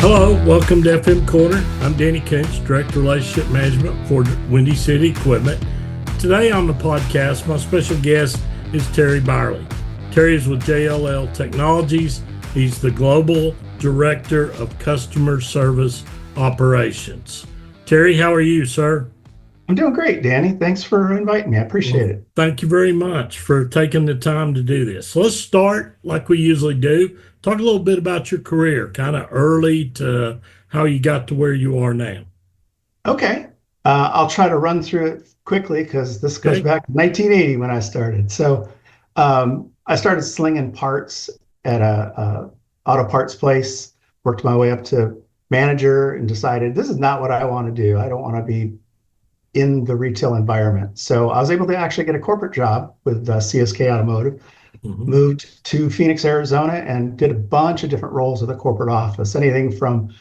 Hello, welcome to FM Corner. I'm Danny Koontz, Director of Relationship Management for Windy City Equipment. Today on the podcast, my special guest is Terry Byerly. Terry is with JLL Technologies. He's the Global Director of Customer Service Operations. Terry, how are you, sir? I'm doing great, Danny. Thanks for inviting me. I appreciate it. Thank you very much for taking the time to do this. So let's start like we usually do. Talk a little bit about your career, kind of early to how you got to where you are now. Okay. I'll try to run through it quickly because this goes back to 1980 when I started. So I started slinging parts at a auto parts place, worked my way up to manager and decided this is not what I want to do. I don't want to be in the retail environment. So I was able to actually get a corporate job with CSK Automotive. Moved to Phoenix, Arizona, and did a bunch of different roles at the corporate office, anything from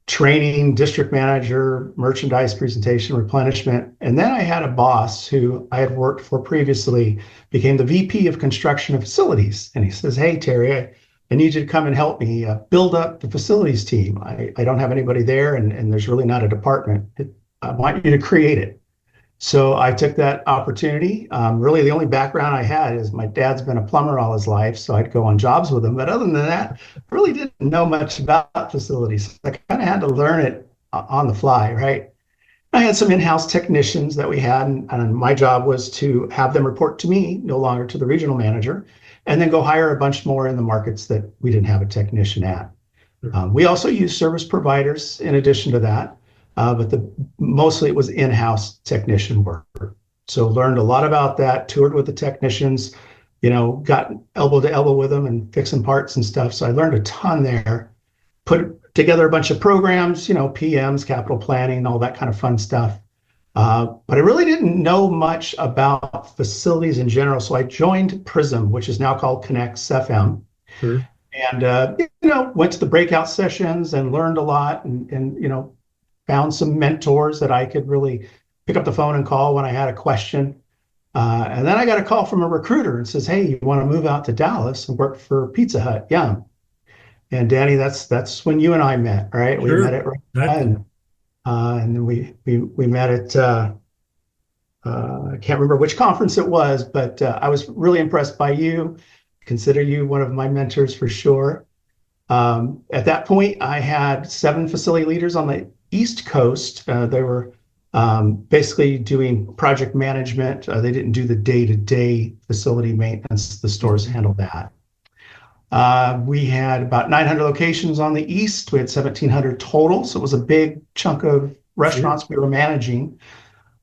training, district manager, merchandise presentation, replenishment. And then I had a boss who I had worked for previously, became the VP of construction and facilities. And he says, "Hey, Terry, I need you to come and help me build up the facilities team. I don't have anybody there, and there's really not a department. I want you to create it." So I took that opportunity. Really, the only background I had is my dad's been a plumber all his life, so I'd go on jobs with him. But other than that, I really didn't know much about facilities. I kind of had to learn it on the fly, right? I had some in-house technicians that we had, and my job was to have them report to me, no longer to the regional manager, and then go hire a bunch more in the markets that we didn't have a technician at. We also used service providers in addition to that. But mostly it was in-house technician work. So learned a lot about that, toured with the technicians, got elbow to elbow with them and fixing parts and stuff. So I learned a ton there, put together a bunch of programs, PMs, capital planning, all that kind of fun stuff. But I really didn't know much about facilities in general. So I joined Prism, which is now called Connects FM. Sure. And, went to the breakout sessions and learned a lot and found some mentors that I could really pick up the phone and call when I had a question. And then I got a call from a recruiter and says, "Hey, you want to move out to Dallas and work for Pizza Hut?" Yum. And Danny, that's when you and I met, right? Sure. We met at and then we met at I can't remember which conference it was, but I was really impressed by you. Consider you one of my mentors for sure. At that point, I had 7 facility leaders on the East Coast. They were basically doing project management. They didn't do the day-to-day facility maintenance. The stores handled that. We had about 900 locations on the East. We had 1,700 total, so it was a big chunk of restaurants we were managing.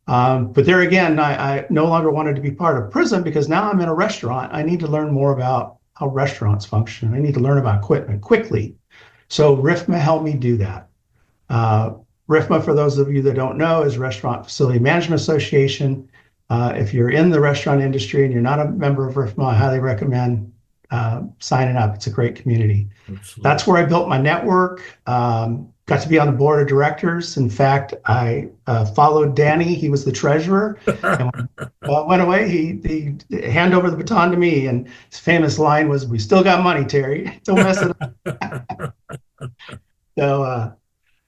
But there again, I no longer wanted to be part of Prism because now I'm in a restaurant. I need to learn more about how restaurants function. I need to learn about equipment quickly. So RIFMA helped me do that. RIFMA, for those of you that don't know, is Restaurant Facility Management Association. If you're in the restaurant industry and you're not a member of RIFMA, I highly recommend signing up. It's a great community. Absolutely. That's where I built my network. Got to be on the board of directors. In fact, I followed Danny. He was the treasurer. And when went away, he handed over the baton to me. And his famous line was, "We still got money, Terry. Don't mess it up." So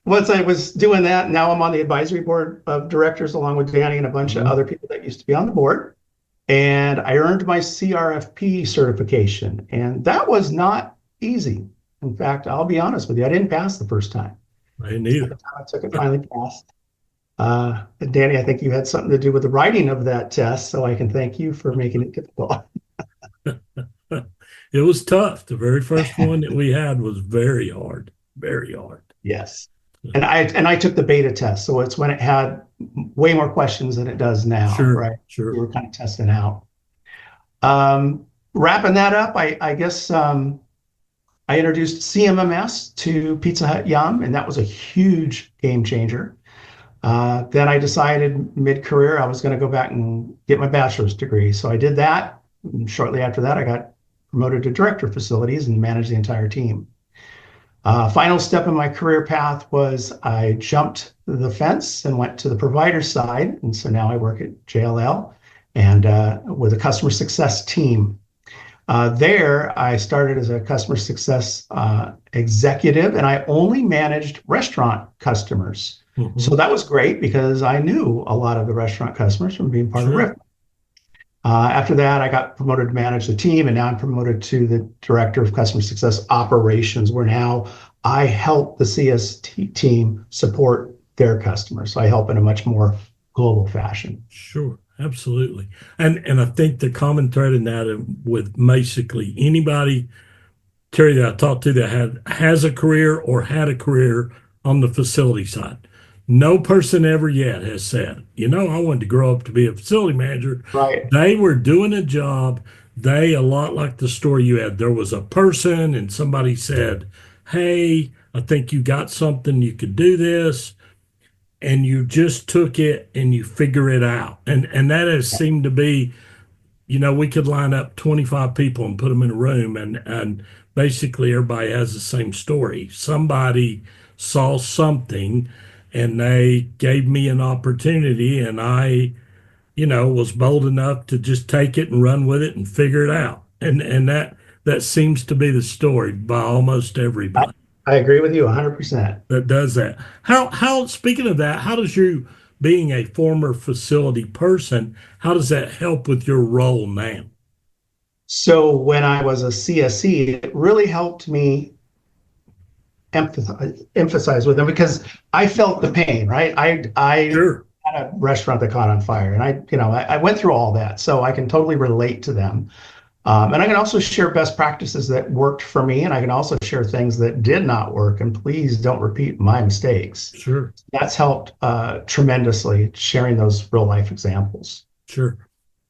once I was doing that, now I'm on the advisory board of directors along with Danny and a bunch of other people that used to be on the board. And I earned my CRFP certification. And that was not easy. In fact, I'll be honest with you, I didn't pass the first time. I didn't either. I took it, finally passed. Danny, I think you had something to do with the writing of that test, so I can thank you for making it difficult. It was tough. The very first one that we had was very hard, very hard. Yes. And I took the beta test, so it's when it had way more questions than it does now. Sure, right? Sure. We were kind of testing out. Wrapping that up, I guess I introduced CMMS to Pizza Hut Yum, and that was a huge game changer. Then I decided mid-career I was going to go back and get my bachelor's degree. So I did that. And shortly after that, I got promoted to director of facilities and managed the entire team. Final step in my career path was I jumped the fence and went to the provider side. And so now I work at JLL and with a customer success team. There, I started as a customer success executive, and I only managed restaurant customers. Hmm. So that was great because I knew a lot of the restaurant customers from being part of Sure. RIF. After that, I got promoted to manage the team, and now I'm promoted to the director of customer success operations, where now I help the CST team support their customers. So I help in a much more global fashion. Sure. Absolutely. And I think the common thread in that with basically anybody, Terry, that I talked to that has a career or had a career on the facility side. No person ever yet has said, I wanted to grow up to be a facility manager. Right. They were doing a job. They, a lot like the story you had, there was a person and somebody said, hey, I think you got something, you could do this. And you just took it and you figure it out. And that has seemed to be, we could line up 25 people and put them in a room and basically everybody has the same story. Somebody saw something and they gave me an opportunity and I, was bold enough to just take it and run with it and figure it out. And that seems to be the story by almost I, everybody I agree with you 100%. that does that. How speaking of that, how does you being a former facility person, how does that help with your role now? So when I was a CSE, it really helped me emphasize with them because I felt the pain, right? I Sure. had a restaurant that caught on fire, and I went through all that, so I can totally relate to them. And I can also share best practices that worked for me, and I can also share things that did not work. And please don't repeat my mistakes. Sure. That's helped tremendously, sharing those real life examples. Sure.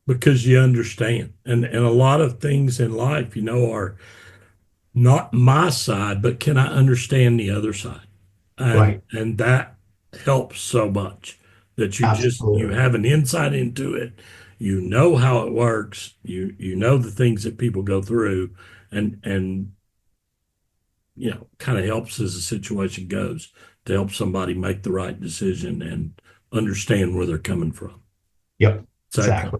Because you understand. And a lot of things in life, are not my side, but can I understand the other side? Right. And that helps so much that you Absolutely. have an insight into it. You know how it works. You know the things that people go through and kind of helps as the situation goes to help somebody make the right decision and understand where they're coming from. Yep. Exactly. Exactly.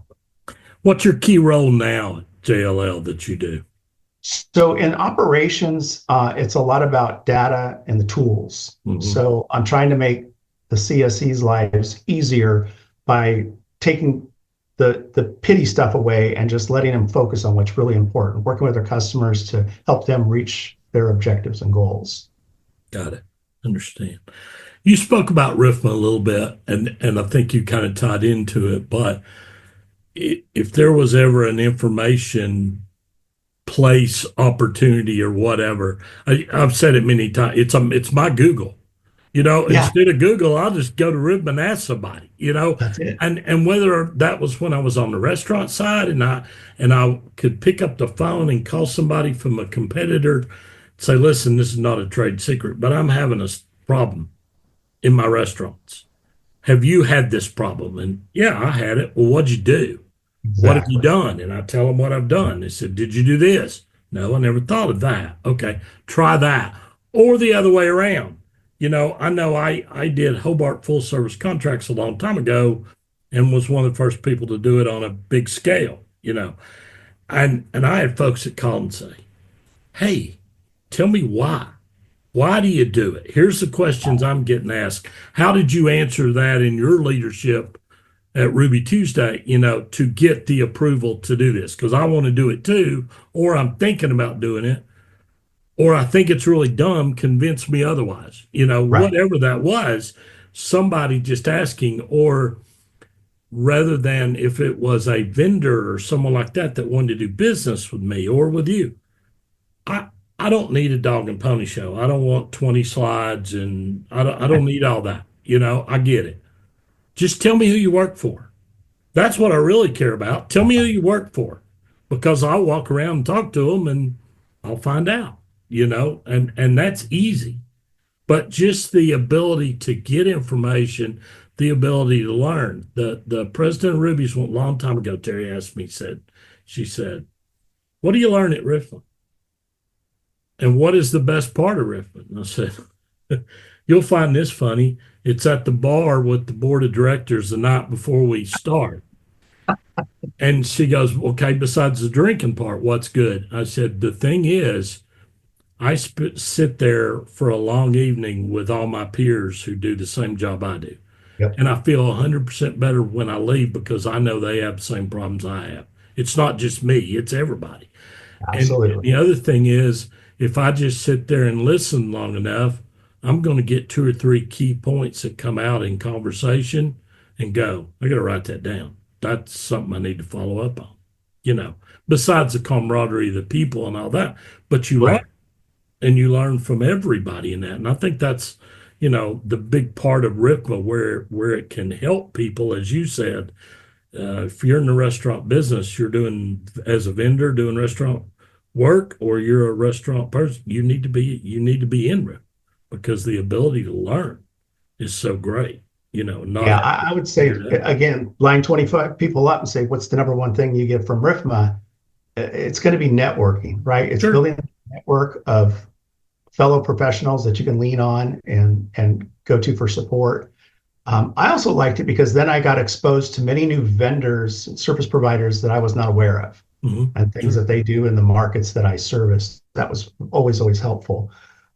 What's your key role now at JLL that you do? So in operations, it's a lot about data and the tools. Hmm. So I'm trying to make the CSE's lives easier by taking the pity stuff away and just letting them focus on what's really important, working with their customers to help them reach their objectives and goals. Got it. Understand. You spoke about RIFMA a little bit, and I think you kind of tied into it. But if there was ever an information place, opportunity, or whatever, I've said it many times. It's my Google. Yeah, Instead of Google, I'll just go to RIFMA and ask somebody. that's it. And whether that was when I was on the restaurant side, and I could pick up the phone and call somebody from a competitor, say, listen, this is not a trade secret, but I'm having a problem in my restaurants. Have you had this problem? And yeah, I had it. Well, what'd you do? What have you Exactly. done? And I tell them what I've done. They said, did you do this? No, I never thought of that. Okay, try that. Or the other way around. I know I did Hobart full service contracts a long time ago and was one of the first people to do it on a big scale. And I had folks that call and say, hey, tell me why. Why do you do it? Here's the questions I'm getting asked. How did you answer that in your leadership at Ruby Tuesday, to get the approval to do this? Because I want to do it too, or I'm thinking about doing it, or I think it's really dumb, convince me otherwise. Right. Whatever that was, somebody just asking, or rather than if it was a vendor or someone like that wanted to do business with me or with you. I I don't need a dog and pony show. I don't want 20 slides and I don't need all that. I get it. Just tell me who you work for. That's what I really care about. Tell me who you work for because I'll walk around and talk to them and I'll find out, and that's easy. But just the ability to get information, the ability to learn. The president of Ruby's one long time ago, Terry asked me, she said, what do you learn at Rifflin? And what is the best part of Rifflin? And I said, you'll find this funny. It's at the bar with the board of directors the night before we start. And she goes, okay, besides the drinking part, what's good? I said, the thing is, sit there for a long evening with all my peers who do the same job I do. Yep, And I feel 100% better when I leave because I know they have the same problems I have. It's not just me, it's everybody. And absolutely. the other thing is, if I just sit there and listen long enough, I'm going to get two or three key points that come out in conversation and go, I got to write that down. That's something I need to follow up on, you know, besides the camaraderie of the people and all that. But you learn Right. and you learn from everybody in that. And I think that's, the big part of RIPMA where it can help people, as you said, if you're in the restaurant business, you're doing as a vendor doing restaurant work, or you're a restaurant person, you need to be in it because the ability to learn is so great. Not Yeah, have I would say figured out. again, line 25 people up and say, what's the number one thing you get from RIFMA? It's going to be networking, right? It's Sure. building a network of fellow professionals that you can lean on and go to for support. I also liked it because then I got exposed to many new vendors and service providers that I was not aware of and things Sure. that they do in the markets that I service. That was always helpful.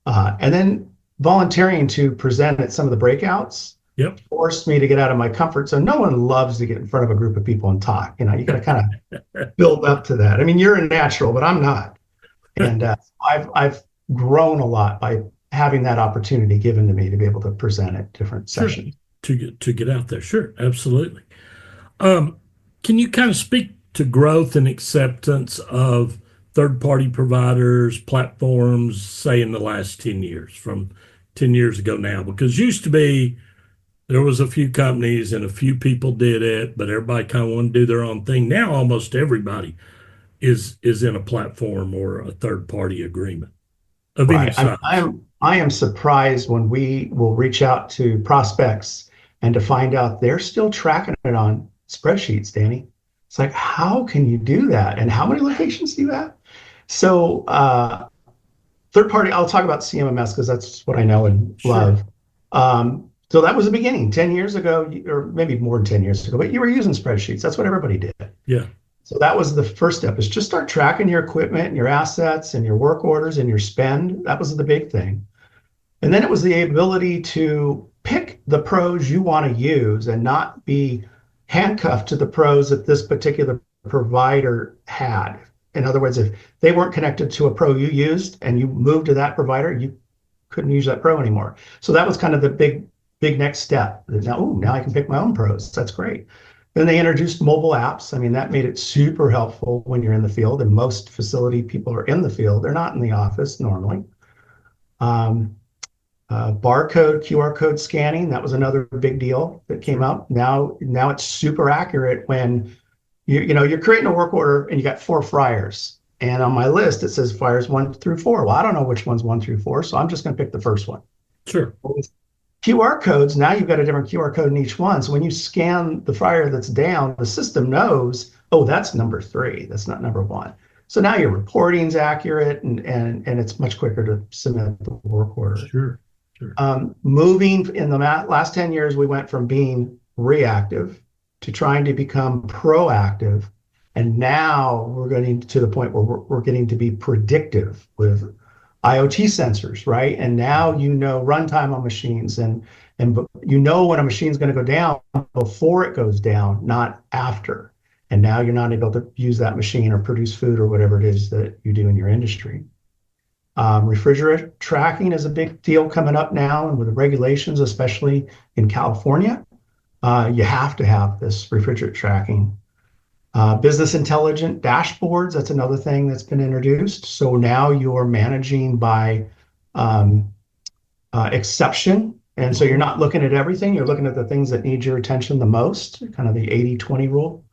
And then volunteering to present at some of the breakouts Yep. forced me to get out of my comfort zone. No one loves to get in front of a group of people and talk. You got to kind of build up to that. I mean, you're a natural, but I'm not. And I've grown a lot by having that opportunity given to me to be able to present at different Sure. sessions. To get out there. Sure. Absolutely. Um, can you kind of speak to growth and acceptance of third-party providers, platforms, say in the last 10 years, from 10 years ago now? Because used to be there was a few companies and a few people did it, but everybody kind of wanted to do their own thing. Now almost everybody is in a platform or a third-party agreement of any Right. I mean, I size. am I am surprised when we will reach out to prospects and to find out they're still tracking it on spreadsheets, Danny. It's like, how can you do that? And how many locations do you have? So third party, I'll talk about CMMS because that's what I know and Sure. love. So that was the beginning 10 years ago, or maybe more than 10 years ago, but you were using spreadsheets. That's what everybody did. Yeah. So that was the first step is just start tracking your equipment and your assets and your work orders and your spend. That was the big thing. And then it was the ability to pick the pros you want to use and not be handcuffed to the pros that this particular provider had. In other words, if they weren't connected to a pro you used and you moved to that provider, you couldn't use that pro anymore. So that was kind of the big next step. Now I can pick my own pros. That's great. Then they introduced mobile apps. I mean, that made it super helpful when you're in the field. And most facility people are in the field. They're not in the office normally. Um, Barcode, QR code scanning, that was another big deal that came Sure. out. Now it's super accurate when you're creating a work order and you got 4 fryers. And on my list, it says fryers 1 through 4. Well, I don't know which one's 1 through 4, so I'm just going to pick the first one. Sure. With QR codes, now you've got a different QR code in each one. So when you scan the fryer that's down, the system knows, oh, that's number 3. That's not number 1. So now your reporting's accurate and it's much quicker to submit the work order. Sure. Sure. Moving in the last 10 years, we went from being reactive to trying to become proactive. And now we're getting to the point where we're getting to be predictive with IoT sensors, right? And now runtime on machines and when a machine's going to go down before it goes down, not after. And now you're not able to use that machine or produce food or whatever it is that you do in your industry. Refrigerator tracking is a big deal coming up now, and with the regulations, especially in California, you have to have this refrigerator tracking. Business intelligent dashboards, that's another thing that's been introduced. So now you're managing by exception. And so you're not looking at everything, you're looking at the things that need your attention the most, kind of the 80-20 rule.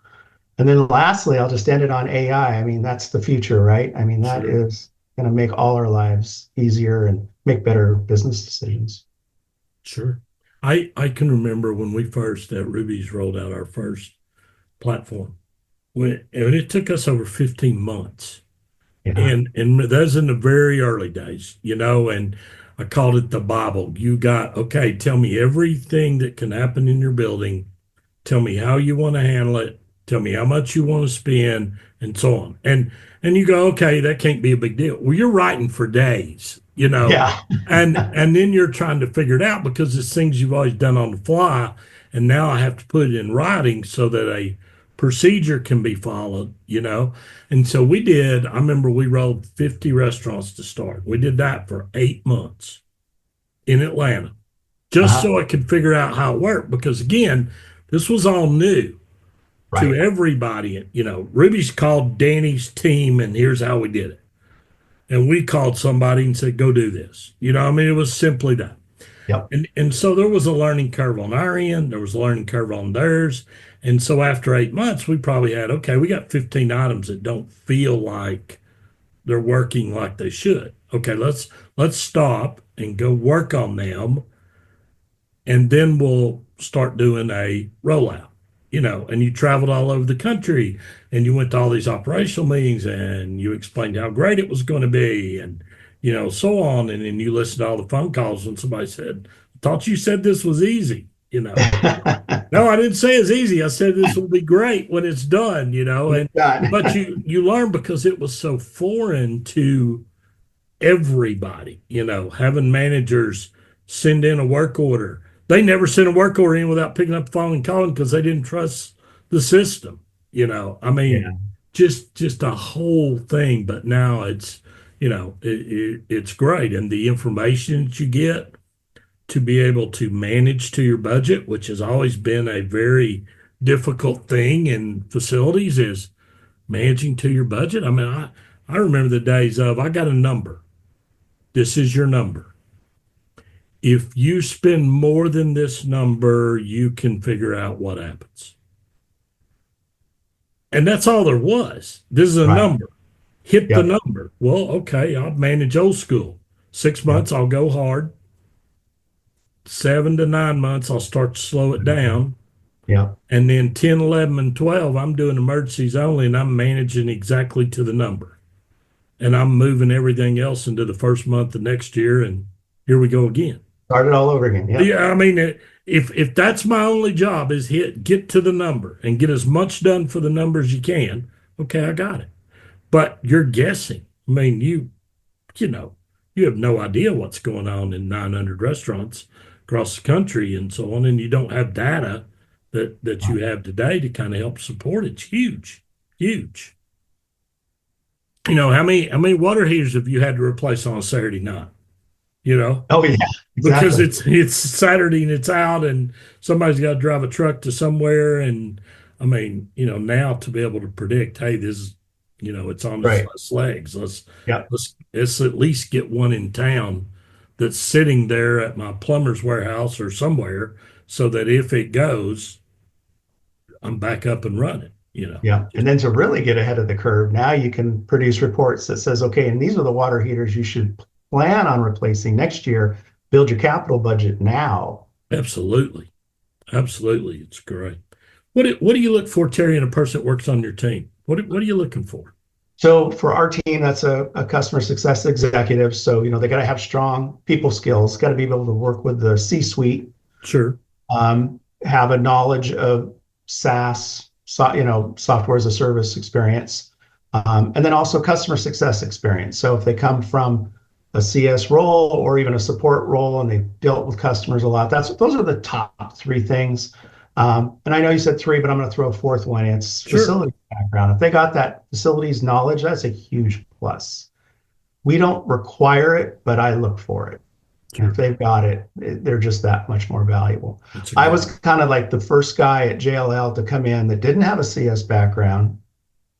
And then lastly, I'll just end it on AI. I mean, that's the future, right? I mean, that Sure. is going to make all our lives easier and make better business decisions. Sure. I can remember when we first at Ruby's rolled out our first platform. And it took us over 15 months. Yeah. And that's in the very early days, and I called it the Bible. Okay, tell me everything that can happen in your building. Tell me how you want to handle it. Tell me how much you want to spend, and so on. And you go, okay, that can't be a big deal. Well, you're writing for days, Yeah. and then you're trying to figure it out because it's things you've always done on the fly, and now I have to put it in writing so that a procedure can be followed. And so we did. I remember we rolled 50 restaurants to start. We did that for 8 months in Atlanta, just Uh-huh. so I could figure out how it worked. Because again, this was all new to Right. everybody. Ruby's called Danny's team, and here's how we did it. And we called somebody and said, go do this. It was simply that. Yep. And so there was a learning curve on our end, there was a learning curve on theirs. And so after 8 months, we probably had, okay, we got 15 items that don't feel like they're working like they should. Okay, let's stop and go work on them, and then we'll start doing a rollout. And you traveled all over the country, and you went to all these operational meetings, and you explained how great it was going to be, and so on. And then you listened to all the phone calls when somebody said, I thought you said this was easy. No, I didn't say it's easy. I said this will be great when it's done. It's And done. but you learn because it was so foreign to everybody. Having managers send in a work order. They never sent a work order in without picking up the phone and calling because they didn't trust the system. I mean, Yeah. just a whole thing. But now it's great, and the information that you get to be able to manage to your budget, which has always been a very difficult thing in facilities, is managing to your budget. I mean, I remember the days of, I got a number. This is your number. If you spend more than this number, you can figure out what happens. And that's all there was. This is a Right. number. Hit the Yep. number. Well, okay, I'll manage old school. 6 months, Yep. I'll go hard. 7 to 9 months, I'll start to slow it down. Yep. And then 10, 11, and 12, I'm doing emergencies only, and I'm managing exactly to the number. And I'm moving everything else into the first month of next year, and here we go again. Start it all over again. Yep. Yeah, I mean, if that's my only job is get to the number and get as much done for the number as you can, okay, I got it. But you're guessing. I mean, you know, you have no idea what's going on in 900 restaurants across the country and so on, and you don't have data that you have today to kind of help support it. It's huge, huge. How many water heaters have you had to replace on a Saturday night? You know, Oh yeah, because exactly. it's Saturday and it's out, and somebody's got to drive a truck to somewhere. And I mean, now to be able to predict, hey, this is, it's on its Right. last legs. Yep. Let's at least get one in town that's sitting there at my plumber's warehouse or somewhere, so that if it goes, I'm back up and running. Yeah. And Just then to really get ahead of the curve, now you can produce reports that says, okay, and these are the water heaters you should plan on replacing next year. Build your capital budget now. absolutely, absolutely, it's great. What do you look for, Terry, in a person that works on your team? What are you looking for? So for our team, that's a customer success executive. So, they got to have strong people skills, got to be able to work with the C-suite, Sure, have a knowledge of SaaS, software as a service experience, and then also customer success experience. So if they come from a CS role or even a support role and they've dealt with customers a lot, those are the top three things. And I know you said three, but I'm going to throw a fourth one. It's sure, facility background. If they got that facilities knowledge, that's a huge plus. We don't require it, but I look for it. And if sure. they've got it, they're just that much more valuable. That's a I great. was kind of like the first guy at JLL to come in that didn't have a CS background.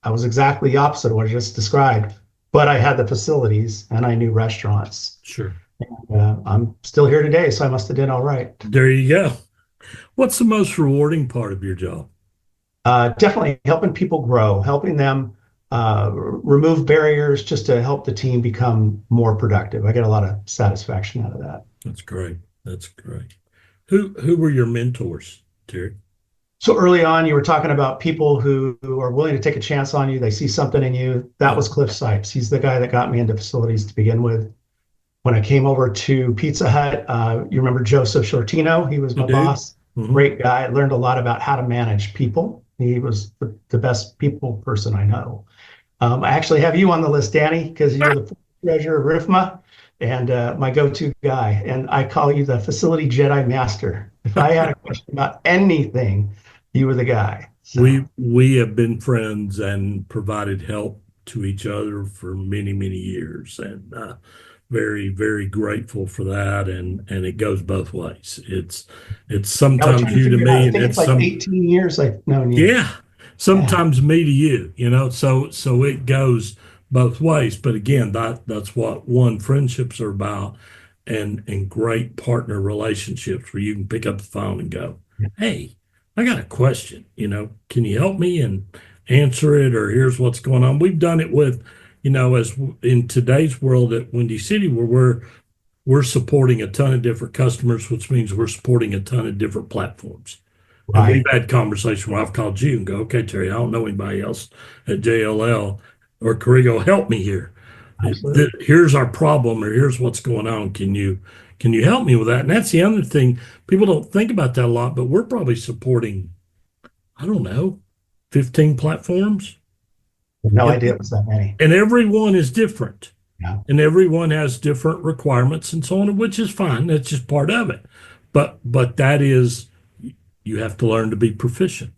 I was exactly the opposite of what I just described, but I had the facilities and I knew restaurants. Sure. I'm still here today, so I must have done all right. There you go. What's the most rewarding part of your job? Definitely helping people grow, helping them remove barriers just to help the team become more productive. I get a lot of satisfaction out of that. That's great. That's great. Who were your mentors, Terry? So early on, you were talking about people who are willing to take a chance on you. They see something in you. That Yeah, was Cliff Sipes. He's the guy that got me into facilities to begin with. When I came over to Pizza Hut, you remember Joseph Shortino? He was I my do. boss. Hmm. Great guy. I learned a lot about how to manage people. He was the best people person I know. I actually have you on the list, Danny, because you're the treasurer of RIFMA and my go-to guy. And I call you the facility Jedi Master. If I had a question about anything, you were the guy. So We have been friends and provided help to each other for many, many years, and very, very grateful for that. And it goes both ways. It's I was trying sometimes to you to figure it out. me, I and think it's it's like some 18 years I've known you. yeah, Yeah. sometimes me to you. So it goes both ways. But again, that's what one friendships are about, and great partner relationships where you can pick up the phone and go, "Hey, I got a question. Can you help me and answer it? Or here's what's going on." We've done it with, as in today's world at Windy City, where we're supporting a ton of different customers, which means we're supporting a ton of different platforms. And we've Right. had conversation where I've called you and go, "Okay, Terry, I don't know anybody else at JLL or Corrigo, help me here. Absolutely. Here's our problem, or here's what's going on. Can you help me with that?" And that's the other thing. People don't think about that a lot, but we're probably supporting, I don't know, 15 platforms. No And, idea it was that many. and everyone is different. Yeah. And everyone has different requirements and so on, which is fine. That's just part of it. But that is, you have to learn to be proficient,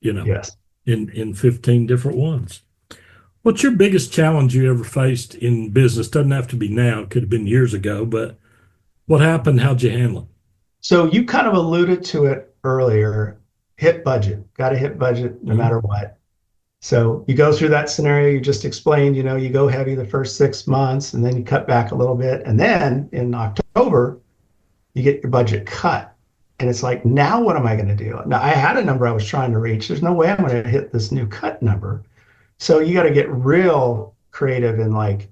you know, Yes. in 15 different ones. What's your biggest challenge you ever faced in business? Doesn't have to be now, it could have been years ago, but what happened? How'd you handle So you kind of alluded to it earlier. Hit budget. Got to hit budget it? no matter what. So you go through that scenario you just explained, you go heavy the first 6 months and then you cut back a little bit. And then in October, you get your budget cut. And it's like, now what am I going to do? Now I had a number I was trying to reach. There's no way I'm going to hit this new cut number. So you got to get real creative and like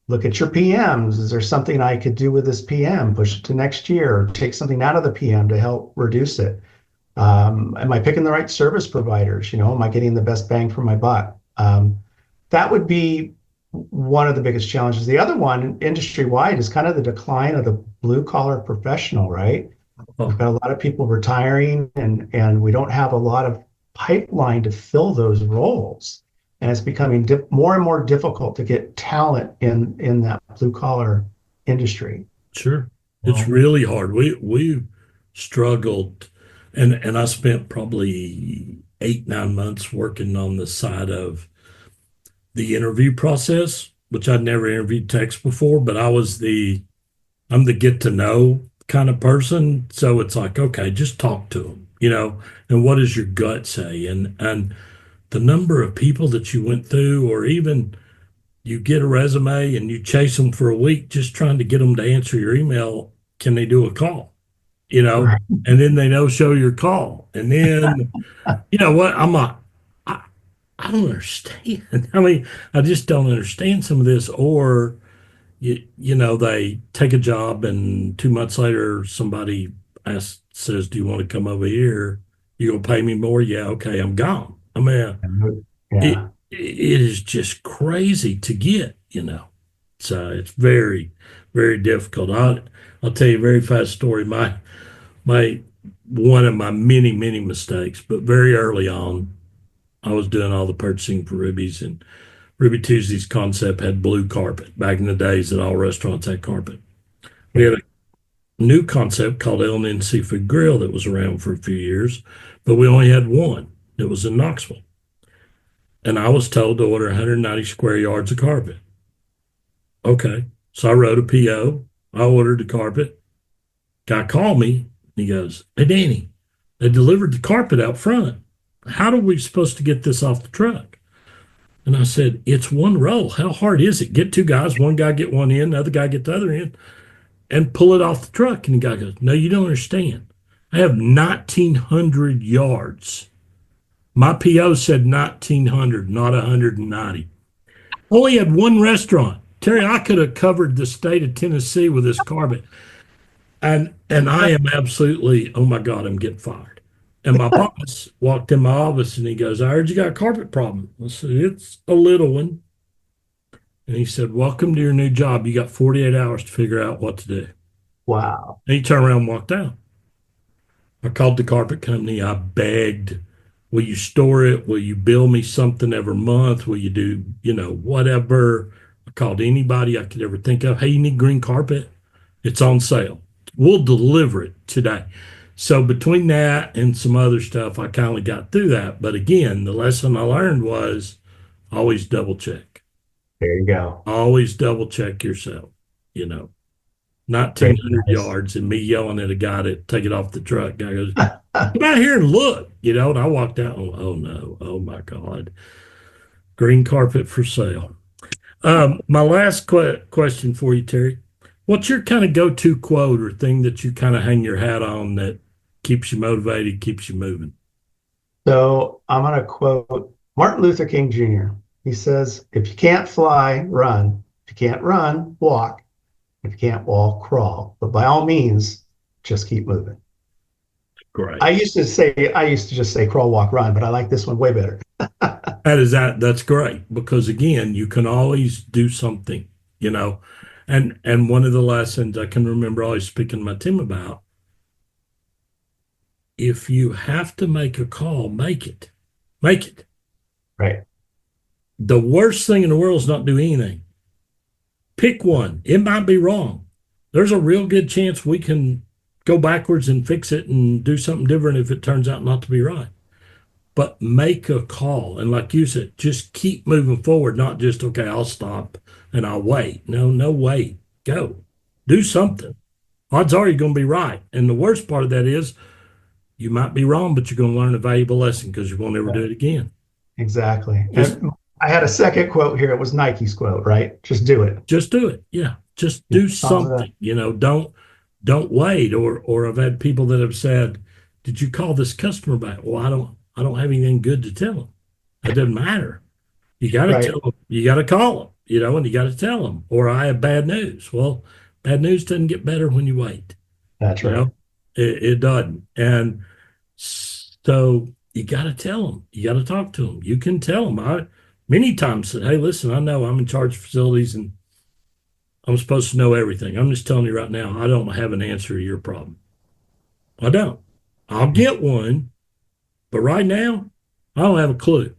look at your PMs. Is there something I could do with this PM? Push it to next year, or take something out of the PM to help reduce it. Am I picking the right service providers? Am I getting the best bang for my buck? That would be one of the biggest challenges. The other one, industry wide, is kind of the decline of the blue collar professional, right? We've Oh, got a lot of people retiring, and we don't have a lot of pipeline to fill those roles. And it's becoming more and more difficult to get talent in that blue collar industry. sure. It's Well, really hard. We struggled, and I spent probably 8, 9 months working on the side of the interview process, which I'd never interviewed techs before, but I'm the get to know kind of person. So it's like, okay, just talk to them, and what does your gut say? And the number of people that you went through, or even you get a resume and you chase them for a week just trying to get them to answer your email. Can they do a call? You know, right. and then they no show your call. And then, you know what? I, I don't understand. I mean, I just don't understand some of this. Or they take a job and 2 months later somebody says, "Do you want to come over here? You gonna pay me more?" "Yeah, okay, I'm gone." I mean, it Yeah. it is just crazy to get. So it's very, very difficult. I'll tell you a very fast story. My one of my many, many mistakes, but very early on, I was doing all the purchasing for Ruby's, and Ruby Tuesday's concept had blue carpet back in the days that all restaurants had carpet. We had a new concept called L&N Seafood Grill that was around for a few years, but we only had one. It was in Knoxville. And I was told to order 190 square yards of carpet. Okay. So I wrote a PO. I ordered the carpet. Guy called me. He goes, "Hey, Danny, they delivered the carpet out front. How are we supposed to get this off the truck?" And I said, "It's one roll. How hard is it? Get two guys, one guy get one end, the other guy get the other end, and pull it off the truck." And the guy goes, "No, you don't understand. I have 1,900 yards. My PO said 1,900, not 190. Only had one restaurant. Terry, I could have covered the state of Tennessee with this carpet." And I am absolutely, oh my God, I'm getting fired. And my boss walked in my office and he goes, "I heard you got a carpet problem." I said, "It's a little one." And he said, "Welcome to your new job. You got 48 hours to figure out what to do." Wow. And he turned around and walked out. I called the carpet company. I begged Will you store it? Will you bill me something every month? Will you do, whatever? I called anybody I could ever think of. Hey, you need green carpet? It's on sale. We'll deliver it today. So between that and some other stuff, I kind of got through that. But again, the lesson I learned was always double check. There you go. Always double check yourself, you know, not Very 1,000 nice. yards and me yelling at a guy to take it off the truck. Guy goes, come out here and look, and I walked out. Oh no. Oh my God. Green carpet for sale. My last question for you, Terry. What's your kind of go-to quote or thing that you kind of hang your hat on that keeps you motivated, keeps you moving? So I'm going to quote Martin Luther King Jr. He says, if you can't fly, run. If you can't run, walk. If you can't walk, crawl. But by all means, just keep moving. Great. I used to just say crawl, walk, run, but I like this one way better. That's great because again, you can always do something, and one of the lessons I can remember always speaking to my team about, if you have to make a call, make it. Right. The worst thing in the world is not do anything. Pick one. It might be wrong. There's a real good chance we can go backwards and fix it and do something different if it turns out not to be right. But make a call. And like you said, just keep moving forward, not just, okay, I'll stop and I'll wait. No, wait. Go. Do something. Odds are you're going to be right. And the worst part of that is you might be wrong, but you're going to learn a valuable lesson because you won't never do it again. Exactly. And I had a second quote here. It was Nike's quote, right? Just do it. Just do it. Yeah. Just do something. Don't wait. Or I've had people that have said, did you call this customer back? Well, I don't have anything good to tell them. It doesn't matter. You got to tell them. You got to call them, and you got to tell them. Or I have bad news. Well, bad news doesn't get better when you wait. That's right. It doesn't. And so you got to tell them. You got to talk to them. You can tell them. I many times said, hey, listen, I know I'm in charge of facilities and I'm supposed to know everything. I'm just telling you right now, I don't have an answer to your problem. I don't. I'll get one. But right now, I don't have a clue.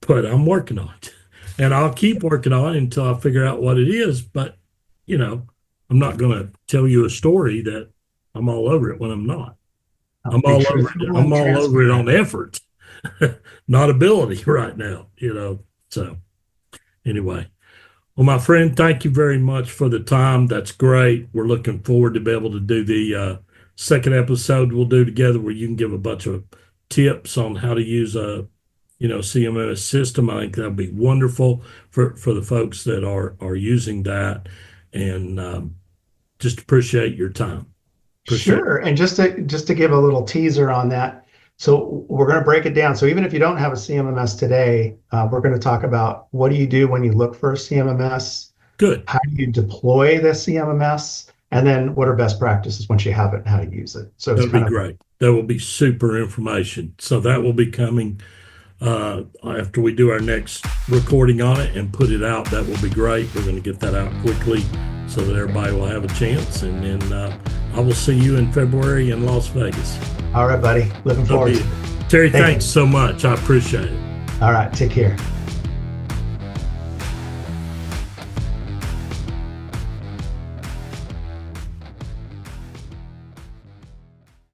But I'm working on it. And I'll keep working on it until I figure out what it is. But, I'm not going to tell you a story that I'm all over it when I'm not. I'm all over it on effort, not ability right now, So anyway. Well, my friend, thank you very much for the time. That's great. We're looking forward to be able to do the second episode we'll do together where you can give a bunch of tips on how to use a CMMS system. I think that'll be wonderful for the folks that are using that, and just appreciate your time. Sure. And just to give a little teaser on that, so we're going to break it down. So even if you don't have a CMMS today, we're going to talk about what do you do when you look for a CMMS? Good. How do you deploy the CMMS? And then what are best practices once you have it and how to use it? So that'll be great. That will be super information. So that will be coming after we do our next recording on it and put it out. That will be great. We're going to get that out quickly so that everybody will have a chance. And then I will see you in February in Las Vegas. All right, buddy. Looking forward to it. Terry, thanks so much. I appreciate it. All right. Take care.